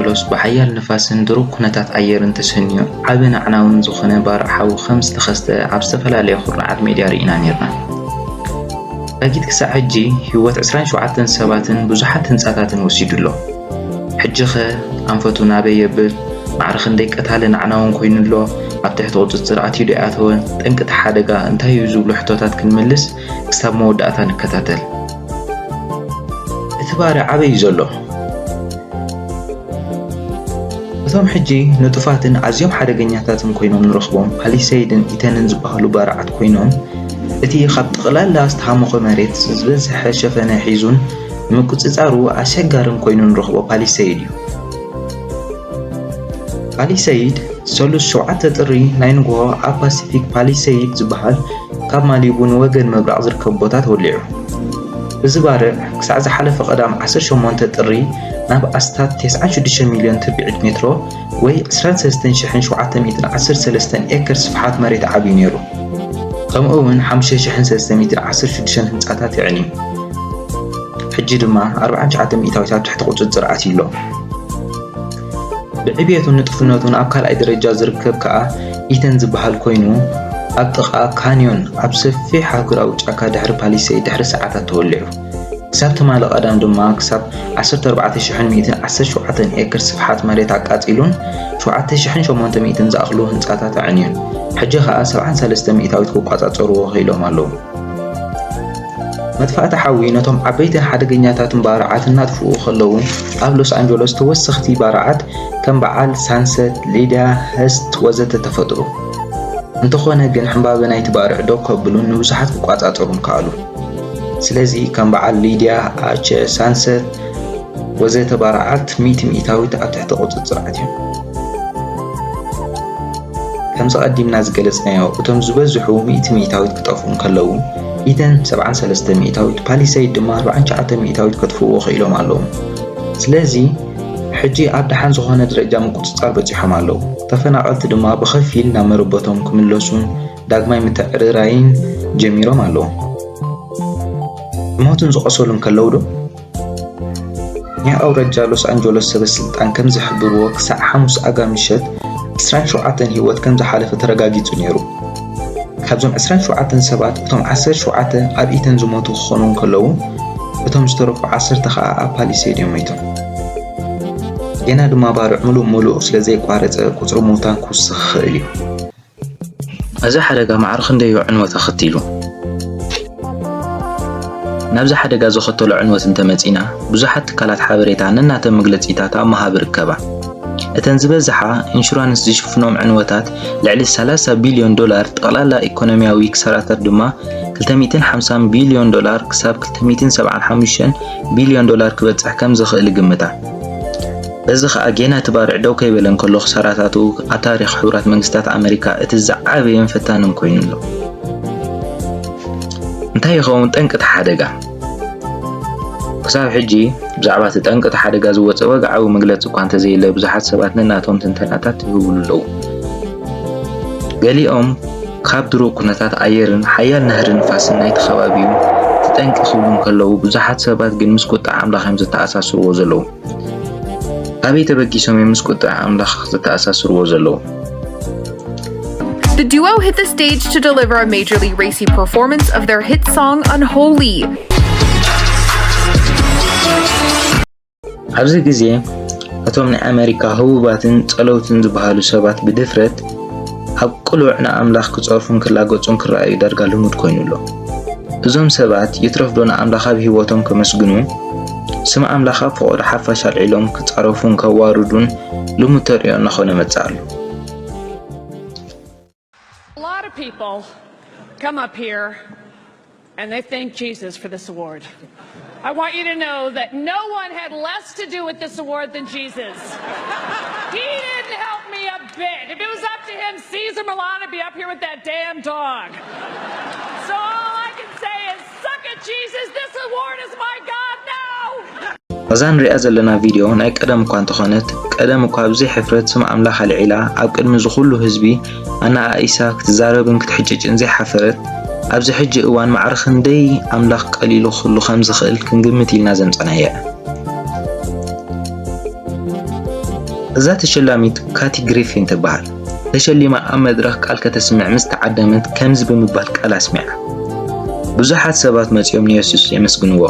አንጀሎስ በሐያል ንፋስን ድሩብ ኩነታት አየርን ተሰንዩ ዓብን ዓናውን ዝኾነ ባርሓው ከም ዝተኸስተ ኣብ ዝተፈላለየ ኩርዓት ሜድያ ርኢና ነርና። ዳጊት ክሳብ ሕጂ ህይወት 27 ሰባትን ብዙሓት ህንፃታትን ወሲዱሎ። ሕጂ ኸ ኣንፈቱ ናበይ የብል ማዕርኽ እንደይ ቀታልን ዓናውን ኮይኑሎ ኣብ ትሕቲ ቁፅፅር ኣትዩ ዶ ኣተወ ጠንቅቲ ሓደጋ እንታይ እዩ ዝብሉ ሕቶታት ክንምልስ ክሳብ መወዳእታ ንከታተል። እቲ ባርዕ ዓበይ እዩ ዘሎ? እቶም ሕጂ ንጡፋትን ኣዝዮም ሓደገኛታትን ኮይኖም ንረኽቦም ፓሊሰይድን ኢተንን ዝበሃሉ ባርዓት ኮይኖም እቲ ካብ ጥቕላላ ዝተሃመኾ መሬት ዝበዝሐ ሸፈነ ሒዙን ንምቁፅፃሩ ኣሸጋርን ኮይኑ ንረኽቦ ፓሊሰይድ እዩ። ፓሊሰይድ ሰሉስ 7 ጥሪ ናይ ንግሆ ኣብ ፓሲፊክ ፓሊሰይድ ዝበሃል ካብ ማሊቡ ንወገን ምብራቕ ዝርከብ ቦታ ተወሊዑ። እዚ ባርዕ ክሳዕ ዝሓለፈ ቀዳም 18 ጥሪ ናብ ኣስታት 96 ሚልዮን ተርቢዒት ሜትሮ ወይ 23713 ኤከር ስፍሓት መሬት ዓብዩ ነይሩ። ከምኡውን 5316 ህንፃታት ይዕኒ። ሕጂ ድማ 49 ሚእታዊታት ትሕቲ ቁፅፅር ኣትዩሎ። ብዕብየቱን ንጡፍነቱን ኣብ ካልኣይ ደረጃ ዝርከብ ከዓ ኢተን ዝበሃል ኮይኑ ኣብ ጥቓ ካንዮን ኣብ ሰፊሕ ሃገራዊ ጫካ ድሕሪ ፓሊሰይድ ድሕሪ ሰዓታት ተወሊዑ። ክሳብ ትማሊ ቀዳም ድማ ክሳብ 14117 ኤከር ስፍሓት መሬት ኣቃፂሉን 7800 ዝኣኽሉ ህንፃታት ኣዕንዩን። ሕጂ ከዓ 73 ሚእታዊት ክቋፃፀርዎ ኽኢሎም ኣለዉ። መጥፋእቲ ሓዊ ነቶም ዓበይትን ሓደገኛታትን ባርዓት እናጥፍኡ ከለዉ ኣብ ሎስ አንጀሎስ ተወሰኽቲ ባርዓት ከም በዓል ሳንሰት፣ ሊድያ፣ ህስት ወዘተ ተፈጥሩ። እንተኾነ ግን ሕምባበ ናይቲ ባርዕ ዶ ከብሉን ንብዙሓት ክቋፃፀሩን ከኣሉ። ስለዚ ከም በዓል ሊድያ፣ ኣቸ፣ ሳንሰት ወዘተ ባርዓት 100 ሚእታዊት ኣብ ትሕቲ ቁፅፅር ኣትዮም። ከምዚ ቀዲምና ዝገለጽናዮ እቶም ዝበዝሑ 100 ሚእታዊት ክጠፍኡ ከለዉ ኢተን 73 ሚእታዊት ፓሊሰይድ ድማ 49 ሚእታዊት ከጥፍእዎ ኽኢሎም ኣለዉ። ስለዚ ሕጂ ኣብ ደሓን ዝኾነ ደረጃ ምቁፅፃር በፂሖም ኣለዉ። ተፈናቐልቲ ድማ ብኸፊል ናብ መረበቶም ክምለሱን ዳግማይ ምትዕርራይን ጀሚሮም ኣለዉ። ሞትን ዝቆሰሉን ከለዉ ዶ? ናይ ኣውራጃ ሎስ አንጀሎስ ሰበስልጣን ከም ዝሕብርዎ ክሳዕ ሓሙስ ኣጋምሸት 27 ህይወት ከም ዝሓለፈ ተረጋጊፁ ነይሩ። ካብዞም 27 ሰባት እቶም 17 ኣብ ኢተን ዝሞቱ ክኾኑ ከለዉ እቶም ዝተረፉ 10 ከዓ ኣብ ፓሊሰይድ እዮም ሞይቶም። ገና ድማ ባርዕ ሙሉእ ስለ ዘይቋረፀ ቁፅሪ ምውታን ክውስኽ ይኽእል እዩ። እዚ ሓደጋ ማዕርኽ ክንደይ ዕንወት ኣኸቲሉ? ናብዚ ሓደጋ ዘኸተሎ ዕንወት እንተመፂና ብዙሓት ትካላት ሓበሬታ ነናተን መግለፂታት ኣብ መሃብ ይርከባ። እተን ዝበዝሓ ኢንሹራንስ ዝሽፍኖም ዕንወታት ልዕሊ 30 ቢልዮን ዶላር ጠቕላላ ኢኮኖሚያዊ ክሳራታት ድማ 250 ቢልዮን ዶላር ክሳብ 275 ቢልዮን ዶላር ክበፅሕ ከም ዝኽእል ይግምታ። በዚ ከዓ ገና ትባርዕ ደው ከይበለን ከሎ ክሳራታቱ ኣብ ታሪኽ ሕቡራት መንግስታት ኣሜሪካ እቲ ዝዓበየን ፈታንን ኮይኑሎ። እንታይ ይኸውን ጠንቅቲ ሓደጋ? ክሳብ ሕጂ ብዛዕባ እቲ ጠንቅቲ ሓደጋ ዝወፀ ወግዓዊ መግለፂ እኳ እንተዘየለ ብዙሓት ሰባት ነናቶም ትንተናታት ይህብሉ ኣለዉ። ገሊኦም ካብ ድሩብ ኩነታት ኣየርን ሓያል ነህሪ ንፋስን ናይቲ ከባቢኡ ተጠንቂ ክብሉ ከለዉ ብዙሓት ሰባት ግን ምስ ቁጣዕ ኣምላኽ እዮም ዝተኣሳስርዎ ዘለዉ። ኣበይ ተበጊሶም እዮም ምስ ቁጣዕ ኣምላኽ ዝተኣሳስርዎ ዘለዉ? The duo hit the stage to deliver a majorly racy performance of their hit song Unholy. ኣብዚ ግዜ እቶም ናይ ኣሜሪካ ህቡባትን ጸለውትን ዝበሃሉ ሰባት ብድፍረት ኣብ ቁልዕ ንኣምላኽ ክፀርፉን ክላገፁን ክረኣዩ ዳርጋ ልሙድ ኮይኑሎ። እዞም ሰባት ይትረፍዶ ንኣምላኽ ኣብ ሂወቶም ከመስግኑ ስም ኣምላኽ ኣብ ፍቑድ ሓፋሽ ኣልዒሎም ክፃረፉን ከዋርዱን ልሙድ ተሪኦ እናኾነ መፅእ ኣሎ። A lot of people come up here and they thank Jesus for this award. I want you to know that no one had less to do with this award than Jesus. He didn't help me a bit. If it was up to him, Caesar Milan would be up here with that damn dog. So all I can say is, suck it, Jesus. This award is my God now. እዛ ንሪኣ ዘለና ቪድዮ ናይ ቀደም እኳ እንተኾነት ቀደም እኳ ብዘይ ሕፍረት ስም ኣምላኽ ኣልዒላ ኣብ ቅድሚ ዝኹሉ ህዝቢ ኣነኣኢሳ ክትዛረብን ክትሕጭጭን ዘይሓፈረት ኣብዚ ሕጂ እዋን ማዕርኽ ክንደይ ኣምላኽ ቀሊሉ ክህሉ ከም ዝኽእል ክንግምት ኢልና ዘምፀና እያ። እዛ ተሸላሚት ካቲ ግሪፊን ትበሃል ተሸሊማ ኣብ መድረኽ ቃል ከተስምዕ ምስ ተዓደመት ከምዚ ብምባል ቃል ኣስሚዓ ብዙሓት ሰባት መፅኦም ንየሱስ የመስግንዎ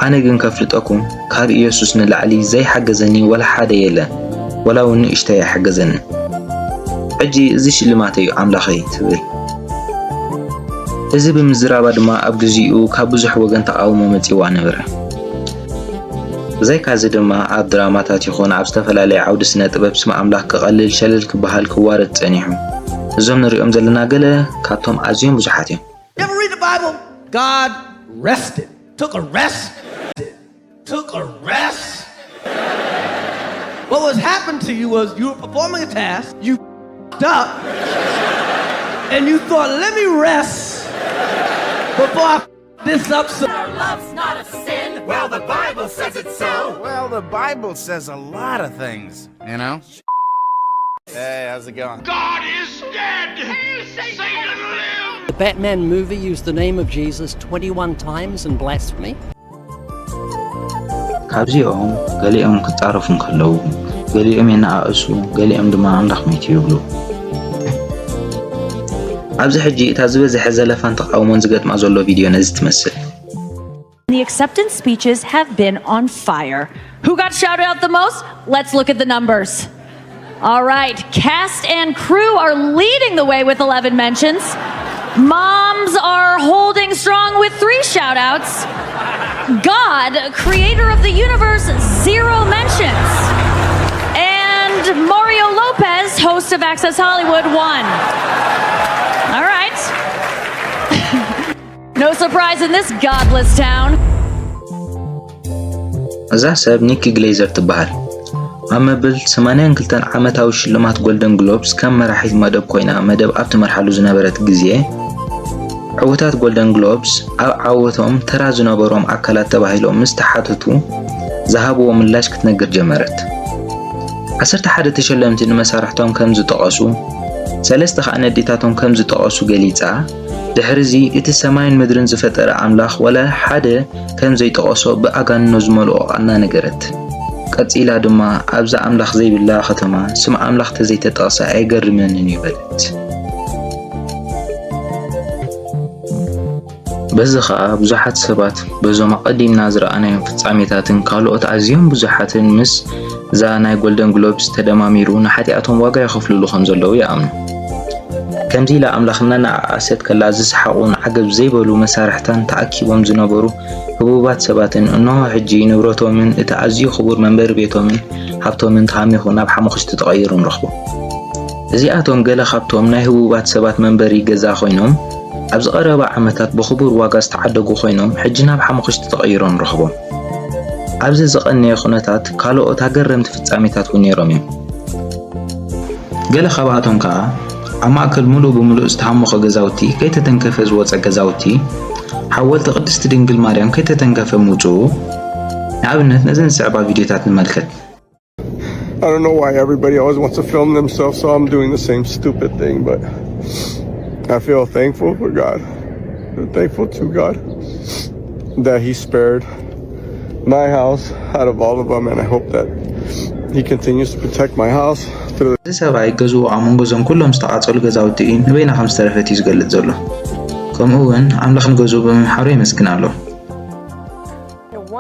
ኣነ ግን ከፍልጠኩም ካብ ኢየሱስ ንላዕሊ ዘይሓገዘኒ ወላ ሓደ የለን ወላ እውን ንእሽተይ ኣይሓገዘኒ ሕጂ እዚ ሽልማት እዩ ኣምላኸይ ትብል እዚ ብምዝራባ ድማ ኣብ ግዚኡ ካብ ብዙሕ ወገን ተቃውሞ መፂዋ ነበረ ዘይካዚ ድማ ኣብ ድራማታት ይኹን ኣብ ዝተፈላለየ ዓውዲ ስነ ጥበብ ስም ኣምላኽ ክቐልል ሸለል ክበሃል ክዋረድ ጸኒሑ እዞም ንሪኦም ዘለና ገለ ካብቶም ኣዝዮም ብዙሓት እዮም You ever read the Bible? God rested. Took a rest. Took a rest. What was happening to you was you were performing a task, you f***ed up, and you thought, let me rest before I f*** this up. So Love's not a sin. Well, the Bible says it so. Well, the Bible says a lot of things, you know? Hey, how's it going? God is dead. Satan lives. The Batman movie used the name of Jesus 21 times in blasphemy. ካብዚኦም ገሊኦም ክጣረፉ እንከለዉ ገሊኦም የነኣእሱ ገሊኦም ድማ ኣምላኽ ሜት ይብሉ ኣብዚ ሕጂ እታ ዝበዝሐ ዘለፋን ተቃውሞን ዝገጥማ ዘሎ ቪድዮ ነዚ ትመስል The acceptance speeches have been on fire. Who got shouted out the most? Let's look at the numbers. All right, cast and crew are leading the way with 11 mentions. Moms are holding strong with 3 shout-outs. God, creator of the universe, 0 mentions. And Mario Lopez, host of Access Hollywood, 1. All right. No surprise in this godless town. እዛ ሰብ ኒኪ ግሌዘር ትበሃል ኣብ መበል 82 ዓመታዊ ሽልማት ጎልደን ግሎብስ ከም መራሒት መደብ ኮይና መደብ ኣብ ትመርሓሉ ዝነበረት ግዜ ዕውታት ጎልደን ግሎብስ ኣብ ዓወቶም ተራ ዝነበሮም ኣካላት ተባሂሎም ምስ ተሓተቱ ዝሃብዎ ምላሽ ክትነግር ጀመረት 11 ተሸለምቲ ንመሳርሕቶም ከም ዝጠቐሱ 3 ከዓ ነዲታቶም ከም ዝጠቐሱ ገሊፃ ድሕሪዚ እቲ ሰማይን ምድርን ዝፈጠረ ኣምላኽ ወላ ሓደ ከም ዘይጠቐሶ ብኣጋንኖ ዝመልኦ ቃልና ነገረት ቀፂላ ድማ ኣብዛ ኣምላኽ ዘይብላ ከተማ ስም ኣምላኽ ተዘይተጠቕሰ ኣይገርመንን ይበለት በዚ ከዓ ብዙሓት ሰባት በዞም ቀዲምና ዝረኣናዮም ፍጻሜታትን ካልኦት ኣዝዮም ብዙሓትን ምስ እዛ ናይ ጎልደን ግሎብስ ተደማሚሩ ንሓጢኣቶም ዋጋ ይኸፍልሉ ከም ዘለዉ ይኣምኑ ከምዚ ኢላ ኣምላኽና ንኣኣሰት ከላ ዝስሓቑን ዓገብ ዘይበሉ መሳርሕታን ተኣኪቦም ዝነበሩ ህቡባት ሰባትን እነሆ ሕጂ ንብረቶምን እቲ ኣዝዩ ክቡር መንበሪ ቤቶምን ሃብቶምን ተሃሚኹ ናብ ሓሙኽሽቲ ተቐይሩ ንረኽቦ እዚኣቶም ገለ ካብቶም ናይ ህቡባት ሰባት መንበሪ ገዛ ኮይኖም ኣብ ዝቐረባ ዓመታት ብኽቡር ዋጋ ዝተዓደጉ ኮይኖም ሕጂ ናብ ሓሙኽሽቲ ተቐይሮም ንረኽቦም ኣብዚ ዝቐነየ ኩነታት ካልኦት ኣገረምቲ ፍጻሜታት እውን ነይሮም እዮም ገለ ካብኣቶም ከዓ ኣብ ማእከል ሙሉእ ብምሉእ ዝተሃመኸ ገዛውቲ ከይተተንከፈ ዝወፀ ገዛውቲ ሓወልቲ ቅድስቲ ድንግል ማርያም ከይተተንከፈ ምውፅኡ ንኣብነት ነዘን ዝስዕባ ቪድዮታት ንመልከት I don't know why everybody always wants to film themselves, so I'm doing the same stupid thing, but I feel thankful for God. I'm thankful to God that He spared my house out of all of them, and I hope that He continues to protect my house. እዚ ሰብኣይ ገዝኡ ኣብ መንጎ እዞም ኩሎም ዝተቓፀሉ ገዛውቲ ንበይና ከም ዝተረፈት እዩ ዝገልጽ ዘሎ ከምኡ እውን ኣምላኽ ንገዝኡ ብምምሓሩ የመስግን ኣሎ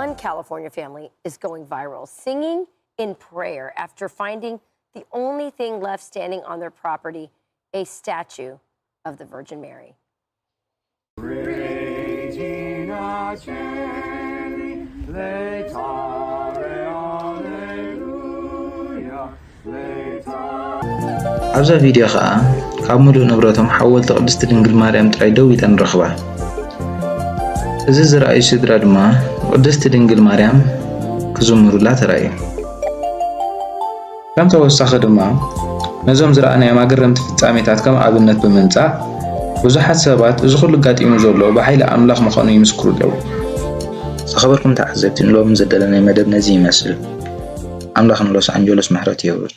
One California family is going viral, singing in prayer after finding the only thing left standing on their property, a statue of the Virgin Mary. ኣብዛ ቪድዮ ከዓ ካብ ሙሉእ ንብረቶም ሓወልቲ ቅድስቲ ድንግል ማርያም ጥራይ ደው ኢለን ንረኽባ እዚ ዝረኣዩ ስድራ ድማ ቅድስቲ ድንግል ማርያም ክዝምሩላ ተራእዩ ከም ተወሳኺ ድማ ነዞም ዝረኣናዮም ኣገረምቲ ፍጻሜታት ከም ኣብነት ብምምጻእ ብዙሓት ሰባት እዚ ኩሉ ጋጢሙ ዘሎ ብሓይሊ ኣምላኽ ምዃኑ ይምስክሩ ኣለዉ ዝኸበርኩም ተዓዘብቲ ንሎሚ ዘደለናይ መደብ ነዚ ይመስል ኣምላኽ ንሎስ ኣንጀሎስ ምሕረት ይሁን